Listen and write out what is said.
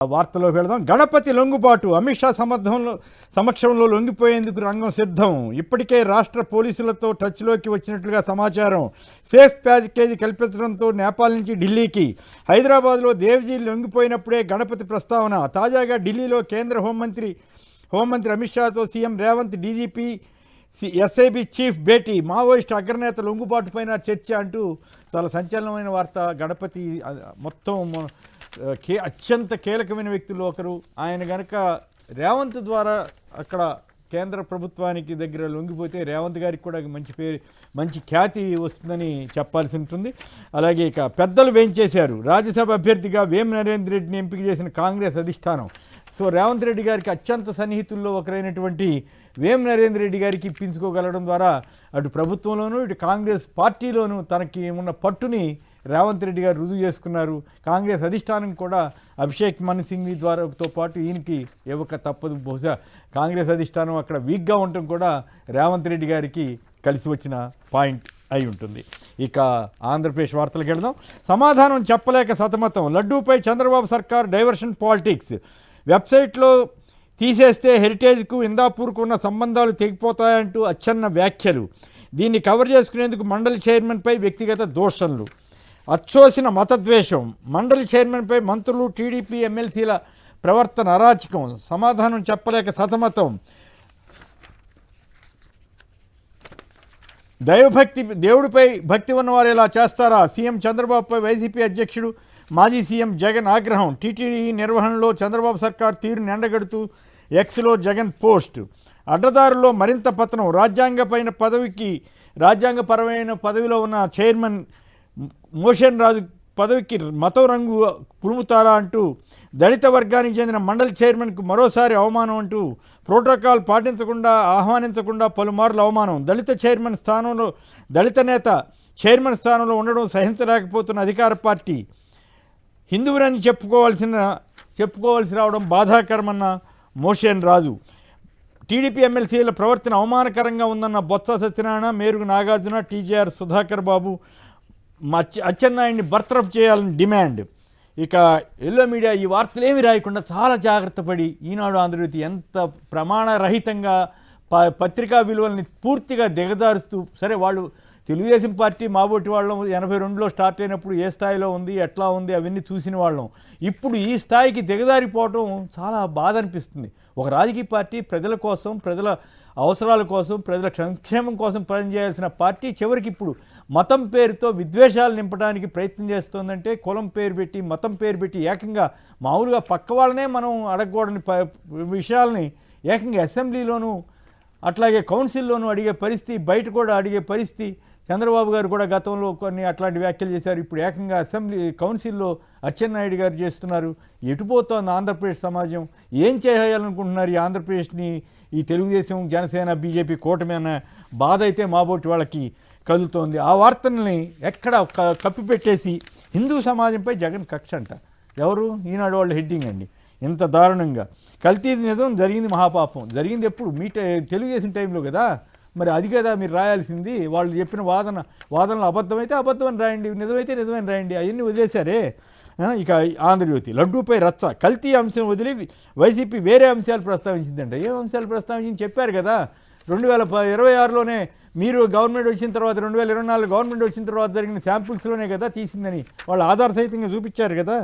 వార్తలోకి వెళదాం. గణపతి లొంగుబాటు, అమిత్ షా సమక్షంలో లొంగిపోయేందుకు రంగం సిద్ధం. ఇప్పటికే రాష్ట్ర పోలీసులతో టచ్లోకి వచ్చినట్లుగా సమాచారం. సేఫ్ ప్యాకేజీ కల్పించడంతో నేపాల్ నుంచి ఢిల్లీకి, హైదరాబాద్లో దేవ్జీ లొంగిపోయినప్పుడే గణపతి ప్రస్తావన. తాజాగా ఢిల్లీలో కేంద్ర హోంమంత్రి అమిత్ షాతో CM Revanth, DGP SIB chief భేటీ. మావోయిస్టు అగ్రనేత లొంగుబాటుపైన చర్చ అంటూ చాలా సంచలనమైన వార్త. గణపతి మొత్తం అత్యంత కీలకమైన వ్యక్తులు ఒకరు. ఆయన గనక రేవంత్ ద్వారా అక్కడ కేంద్ర ప్రభుత్వానికి దగ్గర లొంగిపోతే రేవంత్ గారికి కూడా మంచి ఖ్యాతి వస్తుందని చెప్పాల్సి ఉంటుంది. అలాగే ఇక పెద్దలు వేయించేశారు. రాజ్యసభ అభ్యర్థిగా వేం నరేంద్ర రెడ్డిని ఎంపిక చేసిన కాంగ్రెస్ అధిష్టానం. సో రేవంత్ రెడ్డి గారికి అత్యంత సన్నిహితుల్లో ఒకరైనటువంటి వేం నరేంద్ర రెడ్డి గారికి ఇప్పించుకోగలడం ద్వారా అటు ప్రభుత్వంలోనూ ఇటు కాంగ్రెస్ పార్టీలోనూ తనకి ఉన్న పట్టుని రేవంత్ రెడ్డి గారు రుజువు చేసుకున్నారు. కాంగ్రెస్ అధిష్టానం కూడా అభిషేక్ మను సింఘ్వి ద్వారాతో పాటు ఈయనకి ఇవ్వక తప్పదు. బహుశా కాంగ్రెస్ అధిష్టానం అక్కడ వీక్గా ఉండటం కూడా రేవంత్ రెడ్డి గారికి కలిసి వచ్చిన పాయింట్ అయి ఉంటుంది. ఇక ఆంధ్రప్రదేశ్ వార్తలకు వెళదాం. సమాధానం చెప్పలేక సతమతం, లడ్డూపై చంద్రబాబు సర్కార్ డైవర్షన్ పాలిటిక్స్. వెబ్సైట్లో తీసేస్తే హెరిటేజ్కు ఇందాపూర్కు ఉన్న సంబంధాలు తెగిపోతాయంటూ అచ్చన్న వ్యాఖ్యలు. దీన్ని కవర్ చేసుకునేందుకు మండలి చైర్మన్పై వ్యక్తిగత దూషణలు. అచ్చోసిన మతద్వేషం, మండలి చైర్మన్పై మంత్రులు, టీడీపీ ఎమ్మెల్సీల ప్రవర్తన అరాచకం. సమాధానం చెప్పలేక సతమతం. దేవుడిపై భక్తి ఉన్నవారు ఇలా చేస్తారా? సీఎం చంద్రబాబుపై వైసీపీ అధ్యక్షుడు మాజీ సీఎం జగన్ ఆగ్రహం. టీటీడీ నిర్వహణలో చంద్రబాబు సర్కార్ తీరుని ఎండగడుతూ ఎక్స్లో జగన్ పోస్ట్. అడ్డదారుల్లో మరింత పతనం, రాజ్యాంగపరమైన పదవిలో ఉన్న చైర్మన్ మోషన్ రాజు పదవికి మతం రంగు పులుముతారా అంటూ, దళిత వర్గానికి చెందిన మండలి చైర్మన్కు మరోసారి అవమానం అంటూ, ప్రోటోకాల్ పాటించకుండా ఆహ్వానించకుండా పలుమార్లు అవమానం. దళిత నేత చైర్మన్ స్థానంలో ఉండడం సహించలేకపోతున్న అధికార పార్టీ. హిందువులని చెప్పుకోవాల్సి రావడం బాధాకరమన్న మోషన్ రాజు. టీడీపీ ఎమ్మెల్సీల ప్రవర్తన అవమానకరంగా ఉందన్న బొత్స సత్యనారాయణ, మేరుగు నాగార్జున, టీజేఆర్ సుధాకర్ బాబు. అచ్చెన్నాయుడిని బర్తరఫ్ చేయాలని డిమాండ్. ఇక ఎల్లో మీడియా ఈ వార్తలు ఏమి రాయకుండా చాలా జాగ్రత్త పడి ఈనాడు, ఆంధ్రజ్యోతి ఎంత ప్రమాణరహితంగా పత్రికా విలువల్ని పూర్తిగా దిగజారుస్తూ, సరే వాళ్ళు తెలుగుదేశం పార్టీ మాబోటి వాళ్ళం 82లో స్టార్ట్ అయినప్పుడు ఏ స్థాయిలో ఉంది, ఎట్లా ఉంది అవన్నీ చూసిన వాళ్ళం. ఇప్పుడు ఈ స్థాయికి దిగజారిపోవడం చాలా బాధ అనిపిస్తుంది. ఒక రాజకీయ పార్టీ ప్రజల కోసం, ప్రజల అవసరాల కోసం, ప్రజల సంక్షేమం కోసం పనిచేయాల్సిన పార్టీ చివరికి ఇప్పుడు మతం పేరుతో విద్వేషాలు నింపడానికి ప్రయత్నం చేస్తోందంటే, కులం పేరు పెట్టి, మతం పేరు పెట్టి, ఏకంగా మామూలుగా పక్క వాళ్ళనే మనం అడగకూడని విషయాల్ని ఏకంగా అసెంబ్లీలోనూ అట్లాగే కౌన్సిల్లోనూ అడిగే పరిస్థితి, బయట కూడా అడిగే పరిస్థితి. చంద్రబాబు గారు కూడా గతంలో కొన్ని అట్లాంటి వ్యాఖ్యలు చేశారు. ఇప్పుడు ఏకంగా కౌన్సిల్లో అచ్చెన్నాయుడు గారు చేస్తున్నారు. ఎటుపోతోంది ఆంధ్రప్రదేశ్ సమాజం? ఏం చేయాలనుకుంటున్నారు ఈ ఆంధ్రప్రదేశ్ని ఈ తెలుగుదేశం, జనసేన, బీజేపీ కూటమి అన్న బాధ అయితే మాబోటి వాళ్ళకి కదులుతోంది. ఆ వార్తల్ని ఎక్కడ కప్పిపెట్టేసి హిందూ సమాజంపై జగన్ కక్ష అంట. ఎవరు? ఈనాడు వాళ్ళ హెడ్డింగ్ అండి. ఇంత దారుణంగా కల్తీ నిజం జరిగింది, మహాపాపం జరిగింది. ఎప్పుడు తెలుగుదేశం టైంలో కదా, మరి అది కదా మీరు రాయాల్సింది. వాళ్ళు చెప్పిన వాదనలు అబద్ధమైతే అబద్ధమని రాయండి, నిజమైతే నిజమని రాయండి. అవన్నీ వదిలేశారే. ఇక ఆంధ్రజ్యోతి, లడ్డూపై రచ్చ, కల్తీ అంశం వదిలి వైసీపీ వేరే అంశాలు ప్రస్తావించిందంట. ఏం అంశాలు ప్రస్తావించింది చెప్పారు కదా. 2026లోనే మీరు గవర్నమెంట్ వచ్చిన తర్వాత, 2024 గవర్నమెంట్ వచ్చిన తర్వాత జరిగిన శాంపుల్స్లోనే కదా తీసిందని వాళ్ళు ఆధార సహితంగా చూపించారు కదా.